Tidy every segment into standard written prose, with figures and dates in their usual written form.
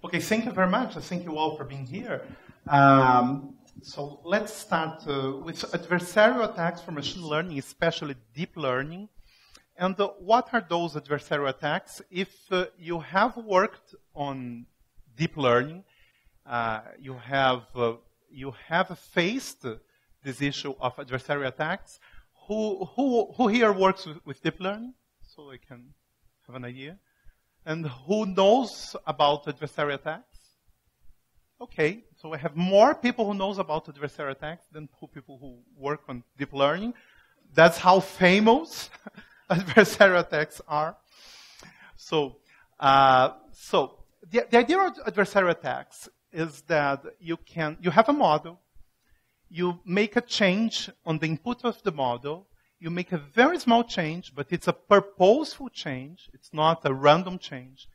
Okay, thank you very much. Thank you all for being here. So let's start with adversarial attacks for machine learning, especially deep learning. And what are those adversarial attacks? If you have worked on deep learning, you have faced this issue of adversarial attacks. Who here works with deep learning? So I can have an idea. And who knows about adversarial attacks? Okay, so I have more people who knows about adversarial attacks than people who work on deep learning. That's how famous adversarial attacks are. So, the idea of adversarial attacks is that you have a model, you make a change on the input of the model, you make a very small change, but it's a purposeful change, it's not a random change,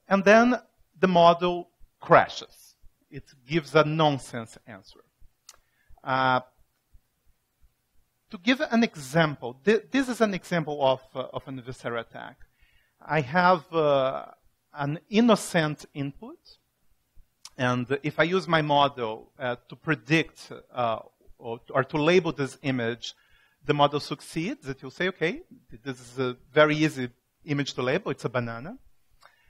and then the model crashes. It gives a nonsense answer. To give an example, this is an example of an adversarial attack. I have an innocent input, and if I use my model to predict or to label this image, the model succeeds. It will say, okay, this is a very easy image to label. It's a banana.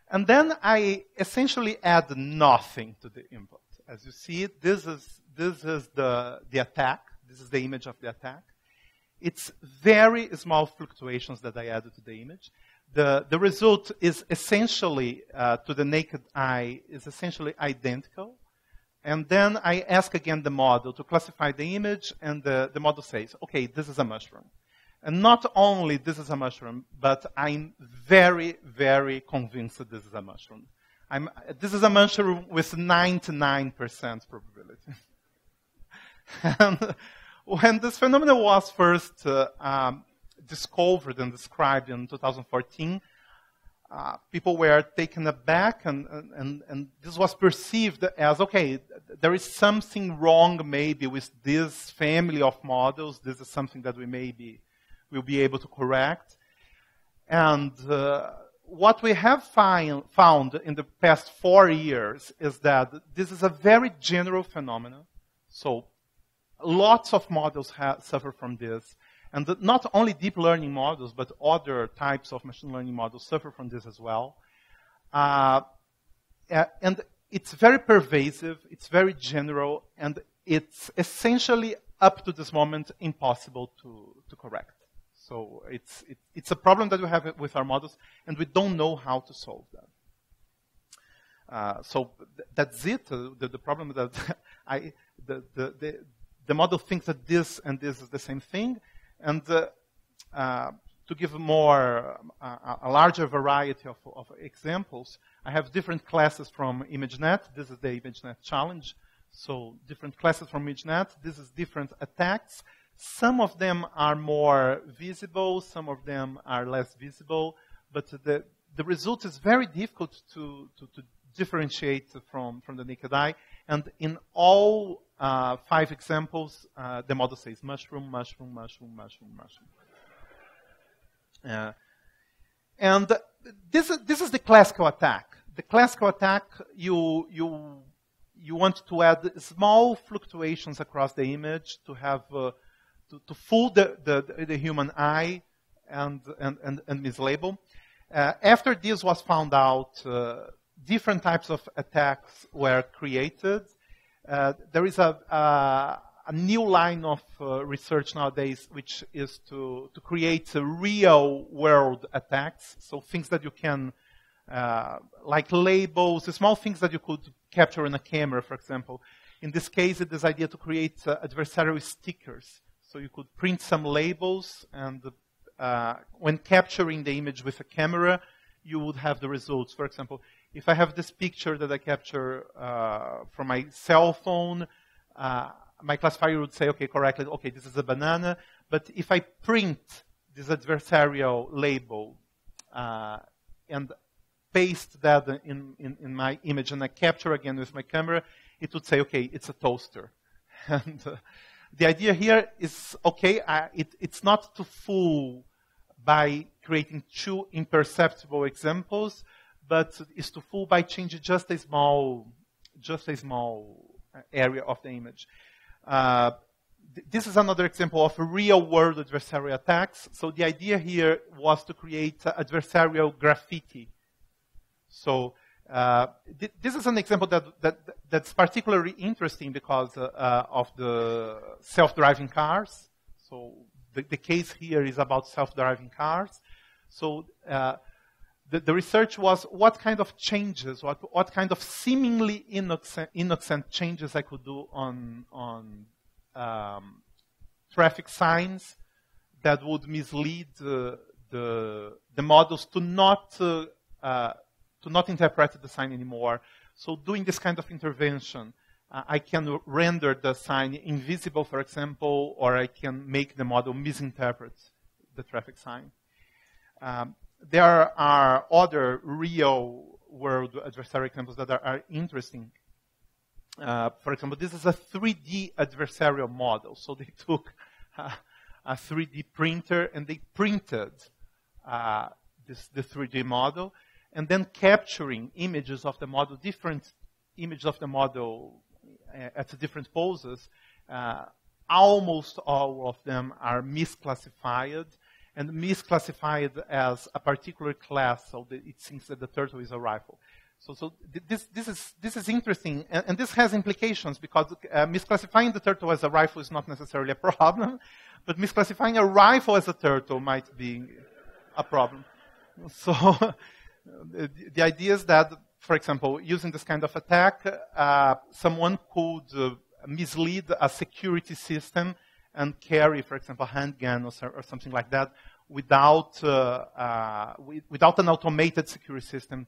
And then I essentially add nothing to the input. As you see, this is the attack. This is the image of the attack. It's very small fluctuations that I added to the image. The result is essentially, to the naked eye, is essentially identical. And then I ask again the model to classify the image, and the model says, okay, this is a mushroom. And not only this is a mushroom, but I'm very, very convinced that this is a mushroom. This is a mushroom with 99% probability. And when this phenomenon was first discovered and described in 2014, people were taken aback, and this was perceived as, okay, there is something wrong maybe with this family of models. This is something that we maybe will be able to correct. And what we have found in the past 4 years is that this is a very general phenomenon. So lots of models suffer from this. And not only deep learning models, but other types of machine learning models suffer from this as well. And it's very pervasive, it's very general, and it's essentially, up to this moment, impossible to correct. So it's a problem that we have with our models, and we don't know how to solve that. So that's it. The problem that the model thinks that this and this is the same thing. And to give a larger variety of examples, I have different classes from ImageNet. This is the ImageNet challenge. So different classes from ImageNet. This is different attacks. Some of them are more visible. Some of them are less visible. But the result is very difficult to differentiate from the naked eye. And in all 5 examples, the model says mushroom, mushroom, mushroom, mushroom, mushroom. And this is the classical attack. The classical attack, you want to add small fluctuations across the image to have to fool the human eye and mislabel. After this was found out, different types of attacks were created. There is a new line of research nowadays, which is to create real-world attacks. So things that you can, like labels, small things that you could capture in a camera, for example. In this case, it is idea to create adversarial stickers. So you could print some labels, and when capturing the image with a camera, you would have the results. For example, if I have this picture that I capture from my cell phone, my classifier would say, okay, correctly, okay, this is a banana. But if I print this adversarial label and paste that in my image and I capture again with my camera, it would say, okay, it's a toaster. And the idea here is, okay, it's not to fool by creating 2 imperceptible examples, but is to fool by changing just a small area of the image. This is another example of real-world adversarial attacks. So the idea here was to create adversarial graffiti. So this is an example that's particularly interesting because of the self-driving cars. So the case here is about self-driving cars. So the research was what kind of changes, what kind of seemingly innocent changes I could do on traffic signs that would mislead the models to not interpret the sign anymore. So doing this kind of intervention, I can render the sign invisible, for example, or I can make the model misinterpret the traffic sign. There are other real-world adversarial examples that are interesting. For example, this is a 3D adversarial model. So they took a 3D printer and they printed the 3D model, and then capturing images of the model, different images of the model at different poses. Almost all of them are misclassified, and misclassified as a particular class, so that it seems that the turtle is a rifle. So this is interesting, and this has implications because misclassifying the turtle as a rifle is not necessarily a problem, but misclassifying a rifle as a turtle might be a problem. So the idea is that, for example, using this kind of attack, someone could mislead a security system and carry, for example, a handgun or something like that without an automated security system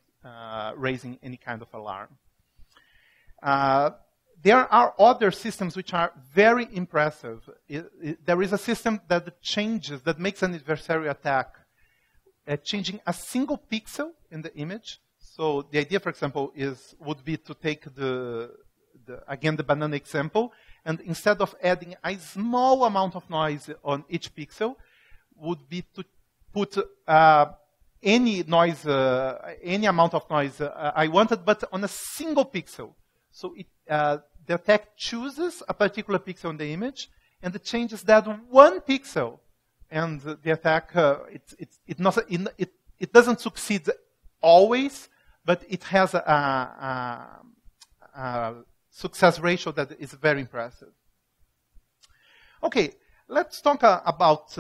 raising any kind of alarm. There are other systems which are very impressive. There is a system that makes an adversarial attack changing a single pixel in the image. So the idea, for example, would be to take again the banana example, and instead of adding a small amount of noise on each pixel, would be to put any noise, any amount of noise I wanted, but on a single pixel. So the attack chooses a particular pixel in the image, and it changes that one pixel. And the attack, it doesn't succeed always, but it has a success ratio that is very impressive. Okay, let's talk about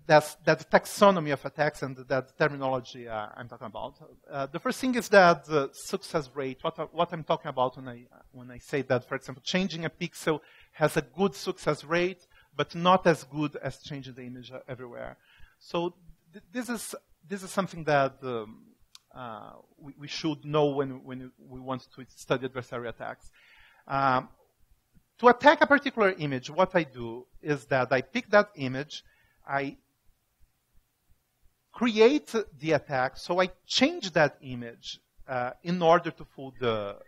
that taxonomy of attacks and that terminology I'm talking about. The first thing is that success rate. What I'm talking about when I say that, for example, changing a pixel has a good success rate, but not as good as changing the image everywhere. So this is something that we should know when we want to study adversarial attacks. To attack a particular image, what I do is that I pick that image, I create the attack, so I change that image in order to fool the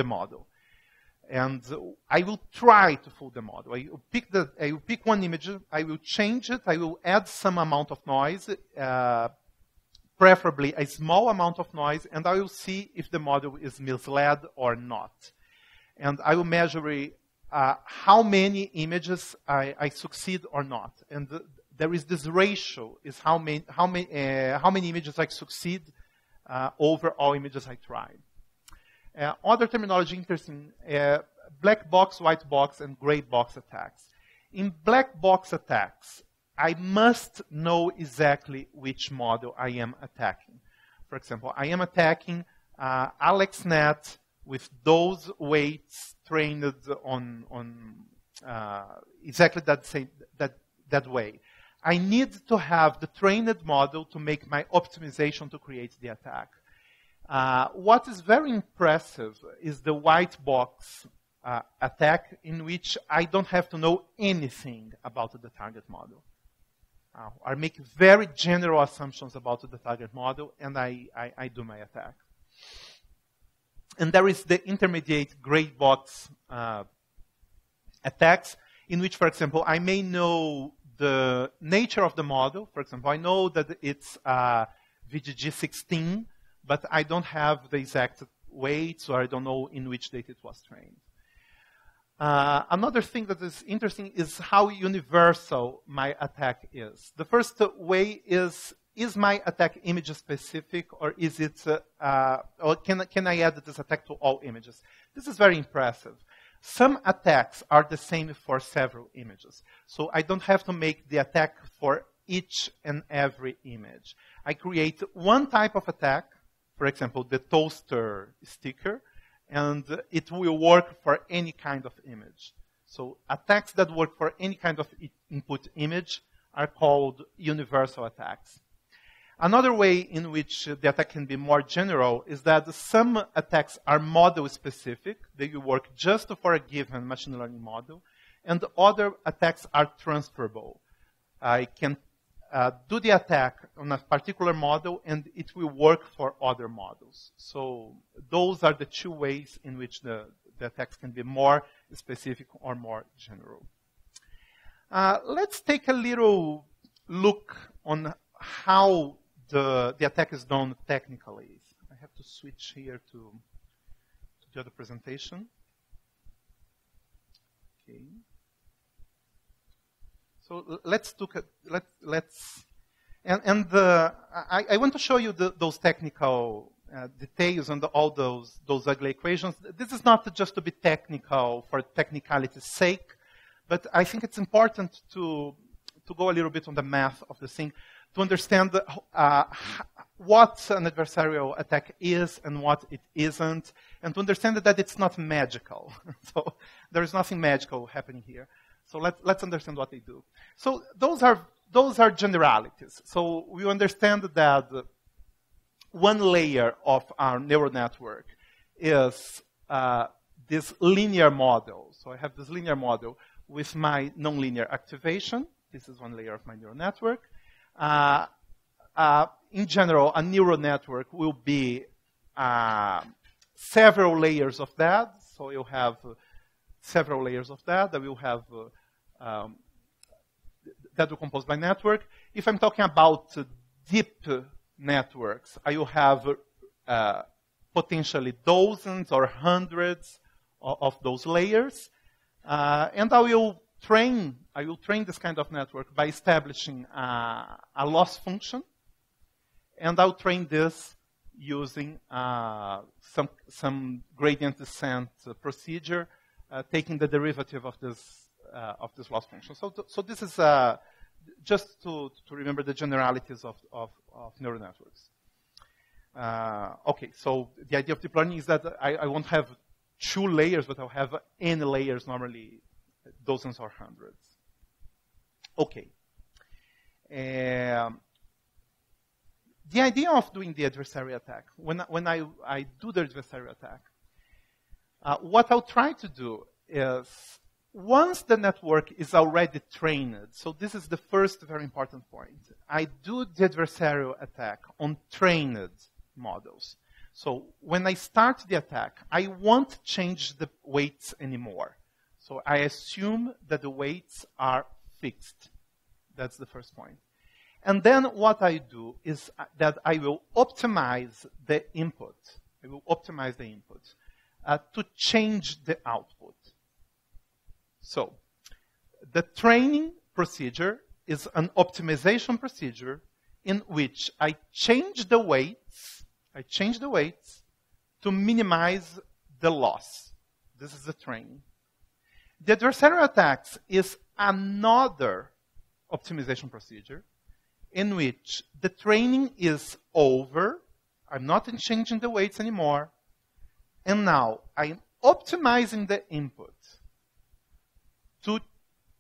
model. And I will try to fool the model. I will pick one image, I will change it, I will add some amount of noise, preferably a small amount of noise, and I will see if the model is misled or not. And I will measure how many images I succeed or not. And there is this ratio, is how many images I succeed over all images I try. Other terminology interesting, black box, white box, and gray box attacks. In black box attacks, I must know exactly which model I am attacking. For example, I am attacking AlexNet with those weights trained on exactly that way. I need to have the trained model to make my optimization to create the attack. What is very impressive is the white box attack, in which I don't have to know anything about the target model. I make very general assumptions about the target model, and I do my attack. And there is the intermediate gray box attacks, in which, for example, I may know the nature of the model. For example, I know that it's VGG16, but I don't have the exact weights, or I don't know in which date it was trained. Another thing that is interesting is how universal my attack is. The first way is my attack image specific, or is it, or can I add this attack to all images? This is very impressive. Some attacks are the same for several images. So I don't have to make the attack for each and every image. I create one type of attack, for example, the toaster sticker, and it will work for any kind of image. So attacks that work for any kind of input image are called universal attacks. Another way in which the attack can be more general is that some attacks are model-specific. They will work just for a given machine learning model. And other attacks are transferable. I can do the attack on a particular model, and it will work for other models. So those are the two ways in which the attacks can be more specific or more general. Let's take a little look on how the attack is done technically. I have to switch here to the other presentation. Okay. So let's look at I want to show you those technical details and all those ugly equations. This is not just to be technical for technicality's sake, but I think it's important to go a little bit on the math of the thing, to understand what an adversarial attack is and what it isn't, and to understand that it's not magical. So there is nothing magical happening here. So let's understand what they do. So those are generalities. So we understand that one layer of our neural network is this linear model. So I have this linear model with my nonlinear activation. This is one layer of my neural network. In general, a neural network will be several layers of that. So you'll have several layers of that. That will have that will compose my network. If I'm talking about deep networks, I will have potentially dozens or hundreds of those layers, and I will train this kind of network by establishing a loss function, and I'll train this using some gradient descent procedure, taking the derivative of this loss function. So this is just to remember the generalities of neural networks. Okay, so the idea of deep learning is that I won't have 2 layers, but I'll have n layers, normally dozens or hundreds. Okay. The idea of doing the adversary attack, when I do the adversary attack, what I'll try to do is, once the network is already trained, so this is the first very important point, I do the adversarial attack on trained models. So when I start the attack, I won't change the weights anymore. So I assume that the weights are fixed. That's the first point. And then what I do is that I will optimize the input. I will optimize the input to change the output. So the training procedure is an optimization procedure in which I change the weights. To minimize the loss. This is the training. The adversarial attacks is another optimization procedure in which the training is over. I'm not changing the weights anymore. And now I'm optimizing the input to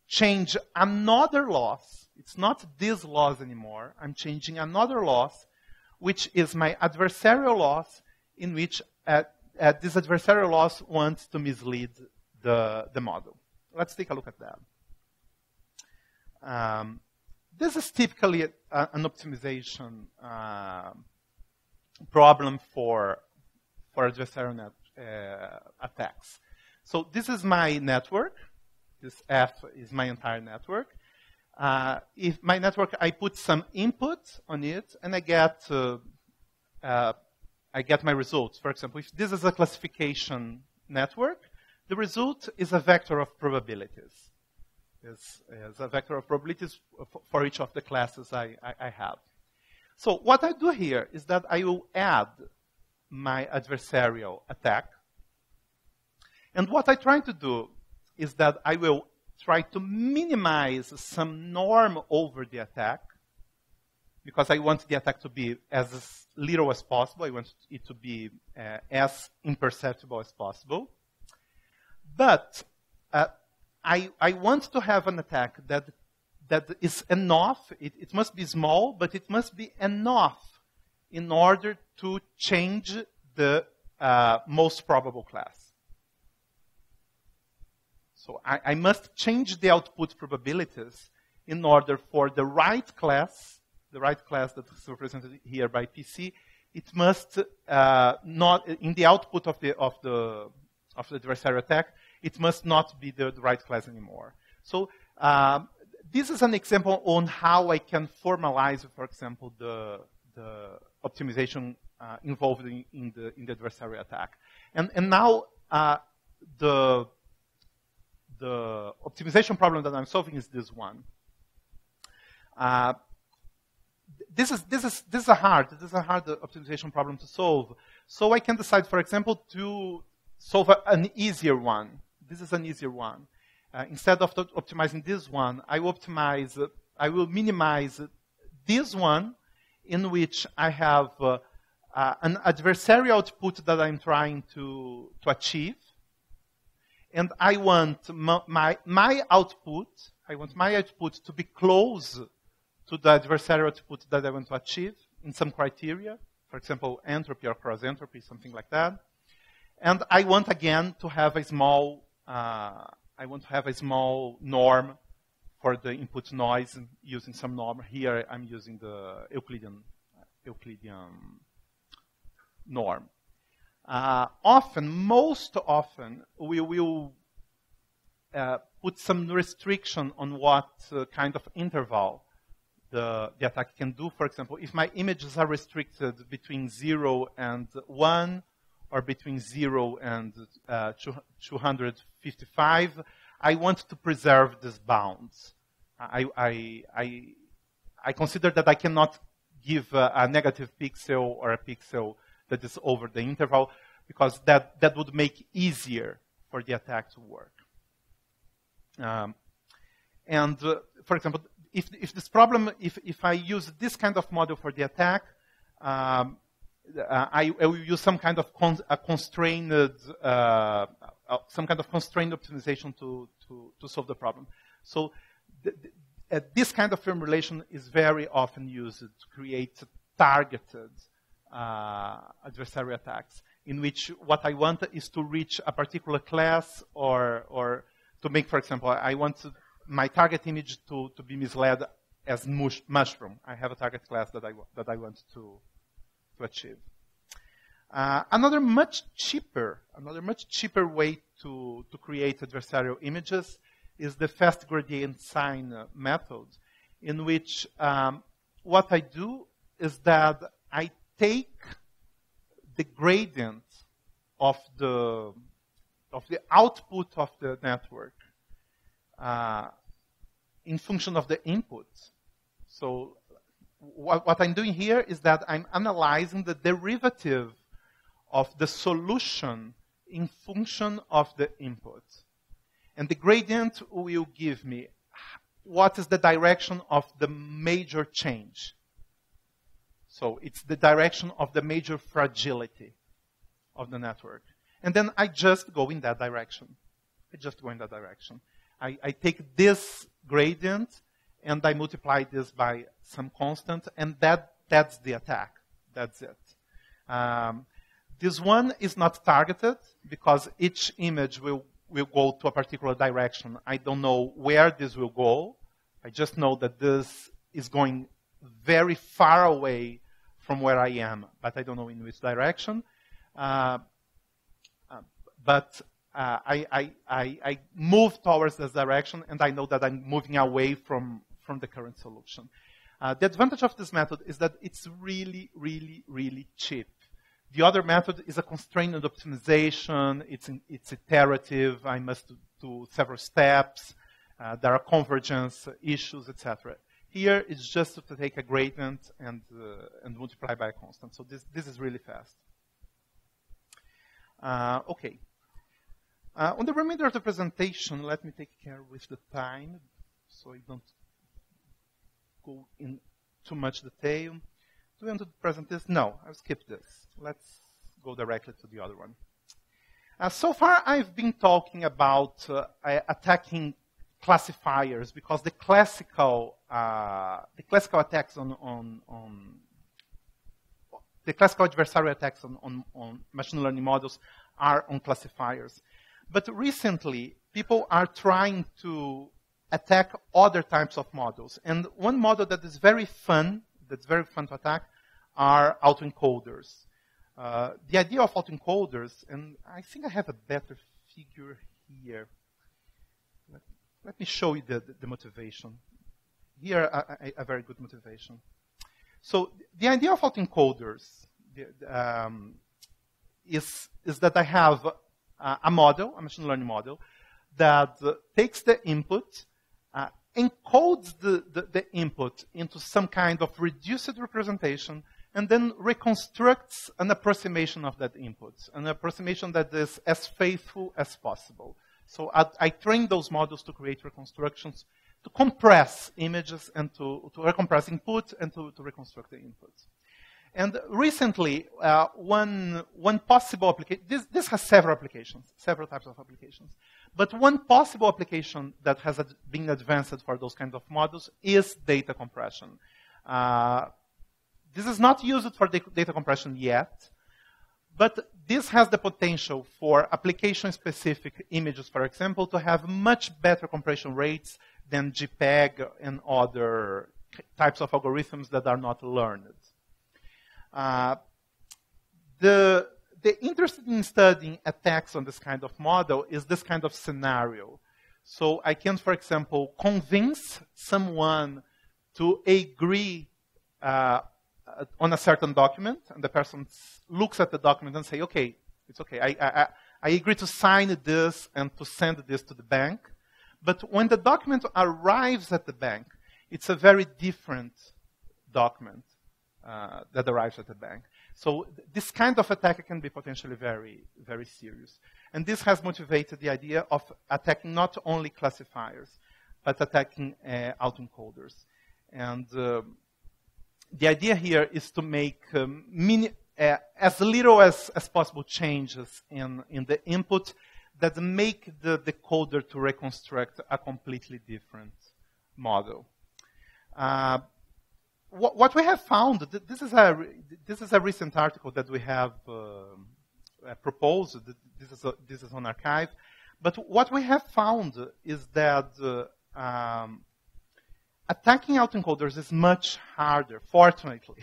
change another loss. It's not this loss anymore. I'm changing another loss, which is my adversarial loss, in which this adversarial loss wants to mislead the model. Let's take a look at that. This is typically an optimization problem for adversarial attacks. So this is my network. This F is my entire network. If my network, I put some input on it, and I get I get my results. For example, if this is a classification network, the result is a vector of probabilities. Is a vector of probabilities for each of the classes I have. So what I do here is that I will add my adversarial attack. And what I try to do is that I will try to minimize some norm over the attack, because I want the attack to be as little as possible. I want it to be as imperceptible as possible. But I want to have an attack that is enough. It must be small, but it must be enough in order to change the most probable class. So I must change the output probabilities in order for the right class that is represented here by PC, it must not, in the output of the adversarial attack, it must not be the right class anymore. So this is an example on how I can formalize, for example, the optimization involved in the adversarial attack. And now the optimization problem that I'm solving is this one. This is a hard optimization problem to solve. So I can decide, for example, to solve an easier one. This is an easier one. Instead of optimizing this one, I will minimize this one, in which I have an adversarial output that I'm trying to achieve. And I want my output to be close to the adversarial output that I want to achieve in some criteria, for example, entropy or cross-entropy, something like that. And I want again to have a small norm for the input noise using some norm. Here I'm using the Euclidean norm. Most often, we will put some restriction on what kind of interval the attack can do. For example, if my images are restricted between 0 and 1, or between 0 and 255, I want to preserve these bounds. I consider that I cannot give a negative pixel or a pixel that is over the interval, because that would make easier for the attack to work. For example, if this problem, if I use this kind of model for the attack, I will use some kind of constrained optimization to solve the problem. So this kind of formulation is very often used to create targeted adversarial attacks, in which what I want is to reach a particular class, or to make, for example, I want my target image to be misled as mushroom. I have a target class that I want to achieve. Another much cheaper way to create adversarial images is the fast gradient sign method, in which what I do is that I take the gradient of the output of the network in function of the input. So what I'm doing here is that I'm analyzing the derivative of the solution in function of the input. And the gradient will give me what is the direction of the major change. So it's the direction of the major fragility of the network. And then I just go in that direction. I take this gradient and I multiply this by some constant, and that's the attack. That's it. This one is not targeted because each image will go to a particular direction. I don't know where this will go. I just know that this is going very far away from where I am, but I don't know in which direction. But I move towards this direction, and I know that I'm moving away from the current solution. The advantage of this method is that it's really, really, really cheap, The other method is a constrained optimization. It's iterative. I must do several steps. There are convergence issues, etc. Here, it's just to take a gradient and multiply by a constant. So this is really fast. Okay. On the remainder of the presentation, let me take care with the time so I don't go in too much detail. Do you want to present this? No, I'll skip this. Let's go directly to the other one. So far, I've been talking about attacking classifiers because the classical attacks the classical adversarial attacks on machine learning models are on classifiers. But recently, people are trying to attack other types of models. And one model that is very fun, to attack, are autoencoders. The idea of autoencoders, and I think I have a better figure here. Let me show you the motivation. Here, a very good motivation. So the idea of autoencoders is that I have a model, a machine learning model, that takes the input, encodes the input into some kind of reduced representation, and then reconstructs an approximation of that input, an approximation that is as faithful as possible. So I train those models to create reconstructions, to compress images and to recompress input and to reconstruct the inputs. And recently, one possible application, this has several applications, several types of applications. But one possible application that has been advanced for those kinds of models is data compression. This is not used for data compression yet, but this has the potential for application-specific images, for example, to have much better compression rates than JPEG and other types of algorithms that are not learned. The interest in studying attacks on this kind of model is this kind of scenario. So I can, for example, convince someone to agree on a certain document, and the person looks at the document and say, okay, it's okay. I agree to sign this and to send this to the bank. But when the document arrives at the bank, it's a very different document that arrives at the bank. So this kind of attack can be potentially very, very serious. And this has motivated the idea of attacking not only classifiers, but attacking autoencoders. And the idea here is to make as little as possible changes in the input that make the decoder to reconstruct a completely different model. What we have found, this is a recent article that we have proposed. This is on arXiv. But what we have found is that attacking autoencoders is much harder, fortunately.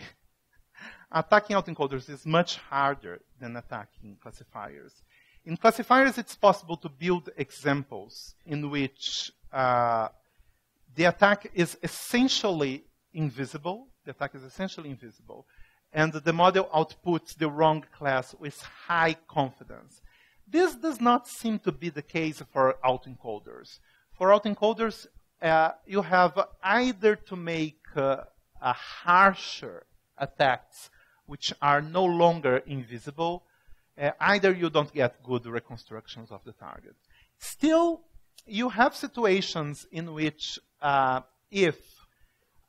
Attacking autoencoders is much harder than attacking classifiers. In classifiers, it's possible to build examples in which the attack is essentially invisible. The attack is essentially invisible. And the model outputs the wrong class with high confidence. This does not seem to be the case for autoencoders. For autoencoders, you have either to make harsher attacks, which are no longer invisible, either you don't get good reconstructions of the target. Still, you have situations in which if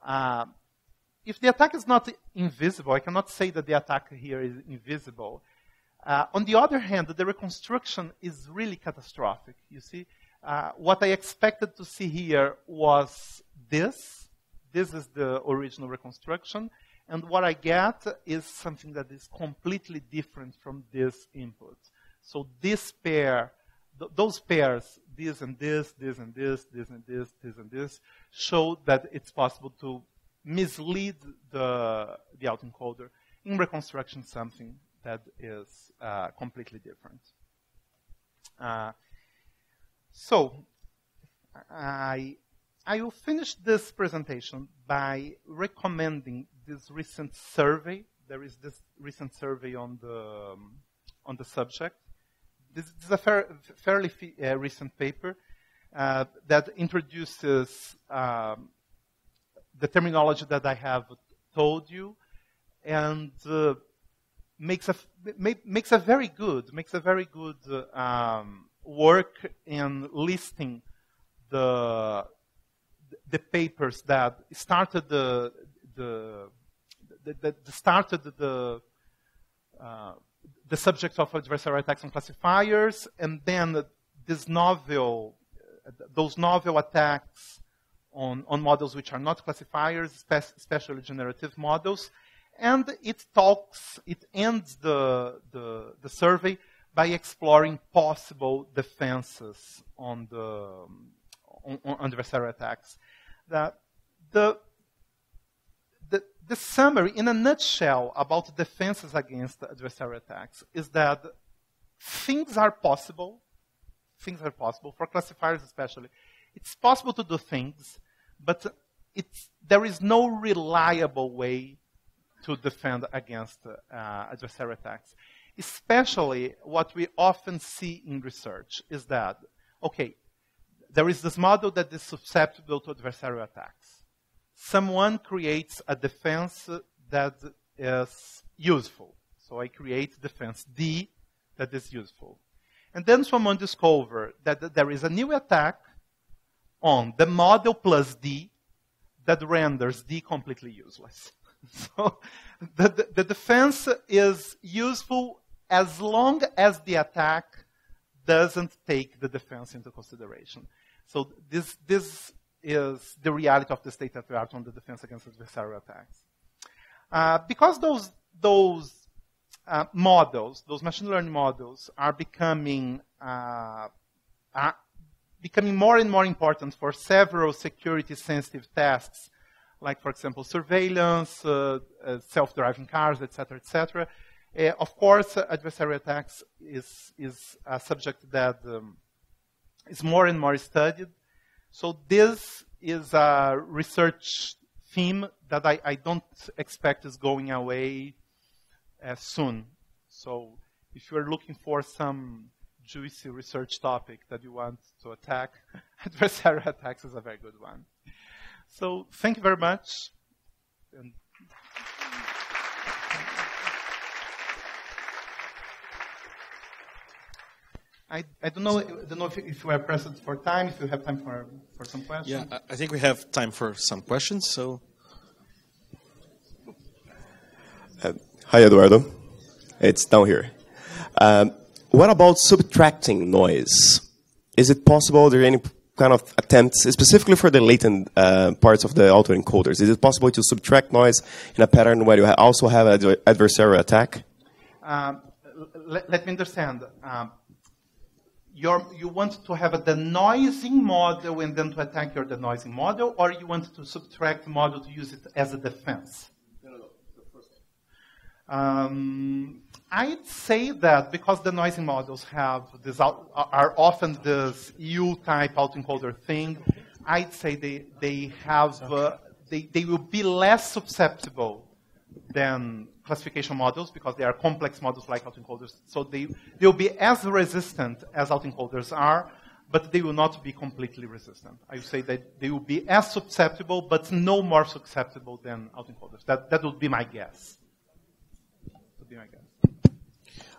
the attack is not invisible, I cannot say that the attack here is invisible. On the other hand, the reconstruction is really catastrophic. You see, what I expected to see here was this. This is the original reconstruction. And what I get is something that is completely different from this input. So this pair, those pairs, this and this, this and this, this and this, this and this, show that it's possible to mislead the autoencoder in reconstruction something that is completely different. So I will finish this presentation by recommending this recent survey there is this recent survey on the subject. This is a fairly recent paper that introduces the terminology that I have told you, and makes a very good work in listing the papers that started the subject of adversarial attacks and classifiers, and then those novel attacks on models which are not classifiers, especially generative models. And it ends the survey by exploring possible defenses on adversarial attacks. The summary, in a nutshell, about defenses against adversarial attacks is that things are possible. Things are possible, for classifiers especially. It's possible to do things, but there is no reliable way to defend against adversarial attacks. Especially what we often see in research is that, okay, there is this model that is susceptible to adversarial attacks. Someone creates a defense that is useful. So I create defense D that is useful. And then someone discovers that there is a new attack on the model plus D that renders D completely useless. So the defense is useful as long as the attack doesn't take the defense into consideration. So this is the reality of the state of the art on the defense against adversarial attacks. Because those models, those machine learning models, are becoming more and more important for several security-sensitive tasks, like, for example, surveillance, self-driving cars, etc., etc. Of course, adversarial attacks is a subject that is more and more studied. So this is a research theme that I don't expect is going away soon. So if you're looking for some juicy research topic that you want to attack, adversarial attacks is a very good one. So thank you very much. And I don't know if we are present for time, if you have time for some questions. Yeah, I think we have time for some questions. So, hi, Eduardo. It's down here. What about subtracting noise? Is it possible? Are there any kind of attempts, specifically for the latent parts of the autoencoders? Is it possible to subtract noise in a pattern where you also have an adversarial attack? Let me understand. You want to have a denoising model and then to attack your denoising model, or you want to subtract model to use it as a defense? No. The first one. I'd say that because denoising models have this are often this U-type autoencoder thing, I'd say they will be less susceptible than classification models because they are complex models like autoencoders. So they will be as resistant as autoencoders are, but they will not be completely resistant. I would say that they will be as susceptible, but no more susceptible than autoencoders. That would be my guess.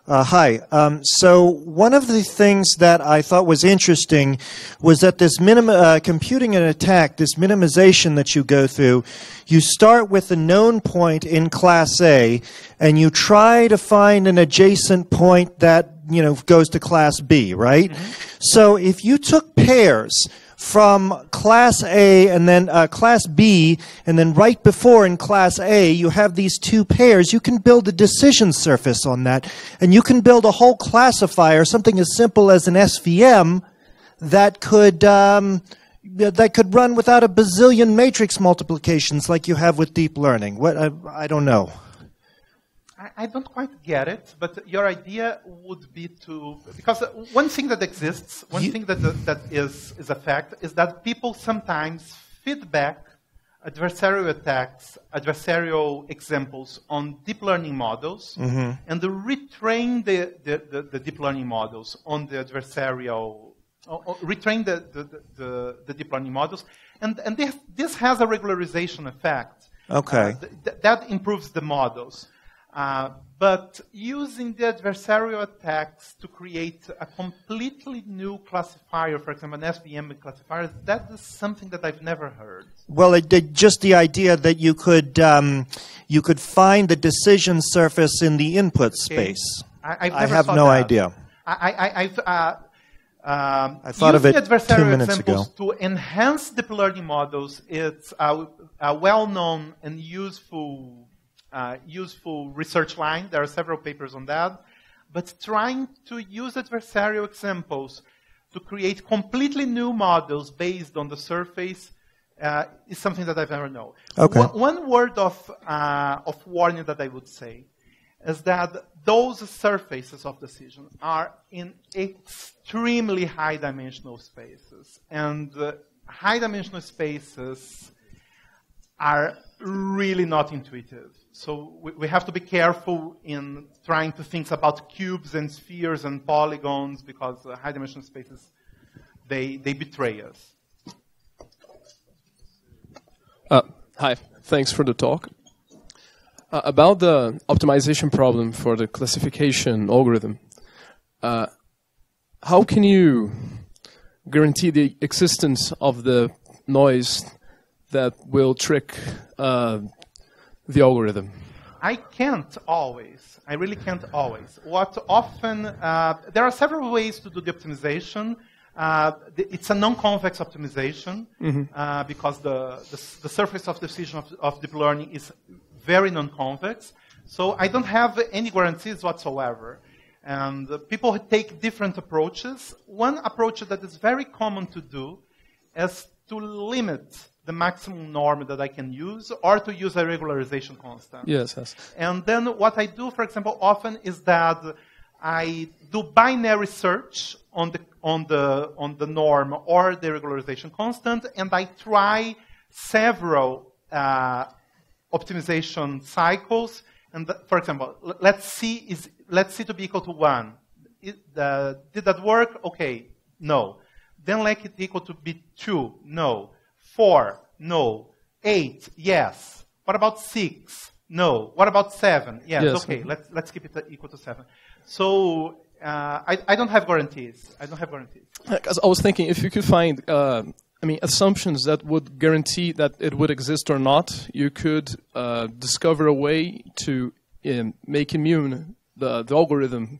Hi. So one of the things that I thought was interesting was that this computing an attack, this minimization that you go through, you start with a known point in class A, and you try to find an adjacent point that goes to class B, right? Mm-hmm. So if you took pairs from class A and then class B, and then right before in class A, you have these two pairs, you can build a decision surface on that, and you can build a whole classifier, something as simple as an SVM, that could run without a bazillion matrix multiplications like you have with deep learning. I don't know. I don't quite get it, but your idea would be to, because one thing that exists, one thing that is a fact, is that people sometimes feedback adversarial attacks, adversarial examples on deep learning models, and to retrain the deep learning models on the adversarial, retrain the deep learning models, and this has a regularization effect. Okay. That improves the models. But using the adversarial attacks to create a completely new classifier, for example, an SVM classifier, that is something that I've never heard. Well, just the idea that you could find the decision surface in the input space. I have no idea. I thought of it 2 adversarial minutes ago. examples to enhance deep learning models. It's a well-known and useful research line. There are several papers on that. But trying to use adversarial examples to create completely new models based on the surface is something that I've never known. Okay. One word of warning that I would say is that those surfaces of decision are in extremely high-dimensional spaces. And high-dimensional spaces are really not intuitive. So we have to be careful in trying to think about cubes and spheres and polygons, because high-dimensional spaces, they betray us. Hi, thanks for the talk. About the optimization problem for the classification algorithm, how can you guarantee the existence of the noise that will trick the algorithm? I can't always. I really can't always. What often, there are several ways to do the optimization. It's a non-convex optimization because the surface of decision of deep learning is very non-convex. So I don't have any guarantees whatsoever. And people take different approaches. One approach that is very common to do is to limit the maximum norm that I can use, or to use a regularization constant. Yes, yes. And then what I do, for example, often is that I do binary search on the norm or the regularization constant, and I try several optimization cycles. And for example, let's see to be equal to 1. Did that work? Okay, no. Then let it equal to be 2, no. 4, no. 8, yes. What about 6? No. What about 7? Yes. Okay, let's keep it equal to 7. So I don't have guarantees. Because I was thinking, if you could find, assumptions that would guarantee that it would exist or not, you could discover a way to make immune the algorithm.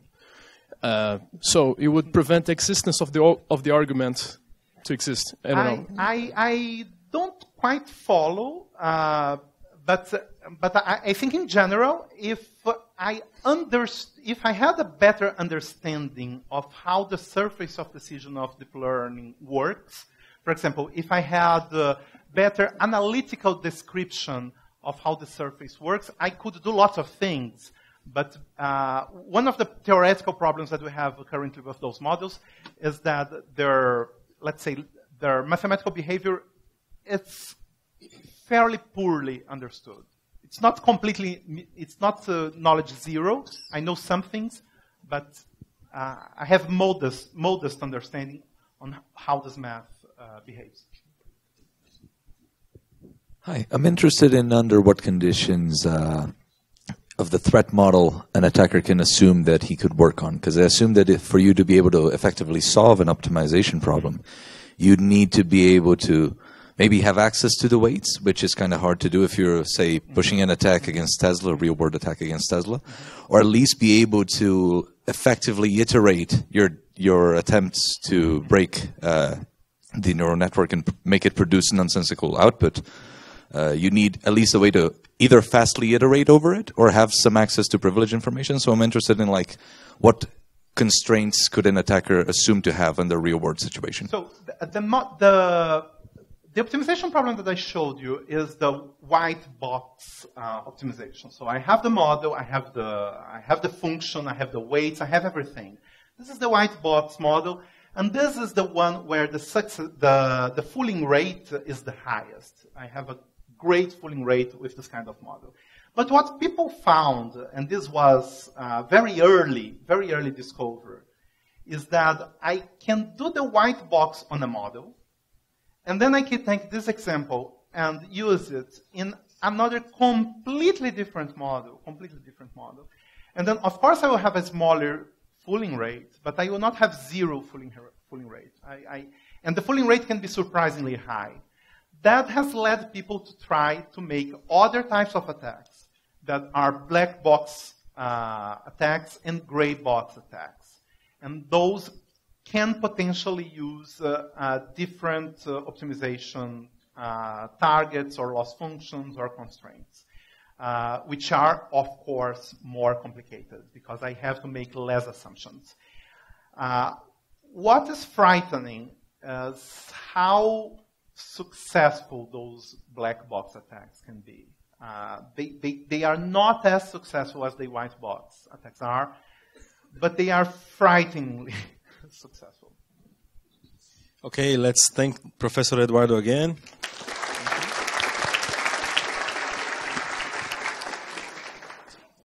So it would prevent the existence of the argument to exist. I don't know. I don't quite follow, but I think in general, if I had a better understanding of how the surface of decision of deep learning works, for example, if I had a better analytical description of how the surface works, I could do lots of things. But one of the theoretical problems that we have currently with those models is that their mathematical behavior is fairly poorly understood. It's not knowledge zero. I know some things, but I have modest understanding on how this math behaves. Hi, I'm interested in under what conditions of the threat model an attacker can assume that he could work on. Because I assume that for you to be able to effectively solve an optimization problem, you'd need to be able to maybe have access to the weights, which is kind of hard to do if you're, say, pushing an attack against Tesla, a real-world attack against Tesla, or at least be able to effectively iterate your attempts to break the neural network and make it produce nonsensical output. You need at least a way to either fastly iterate over it or have some access to privileged information. So I'm interested in what constraints could an attacker assume to have in the real-world situation? So the optimization problem that I showed you is the white box optimization. So I have the model, I have the function, I have the weights, I have everything. This is the white box model, and this is the one where the fooling rate is the highest. I have a great fooling rate with this kind of model. But what people found, and this was very early discovery, is that I can do the white box on a model, and then I can take this example and use it in another completely different model. And then, of course, I will have a smaller fooling rate, but I will not have zero fooling rate. And the fooling rate can be surprisingly high. That has led people to try to make other types of attacks that are black box attacks and gray box attacks. And those can potentially use different optimization targets or loss functions or constraints, which are, of course, more complicated because I have to make less assumptions. What is frightening is how successful those black box attacks can be. They are not as successful as the white box attacks are, but they are frighteningly successful. Okay, let's thank Professor Eduardo again.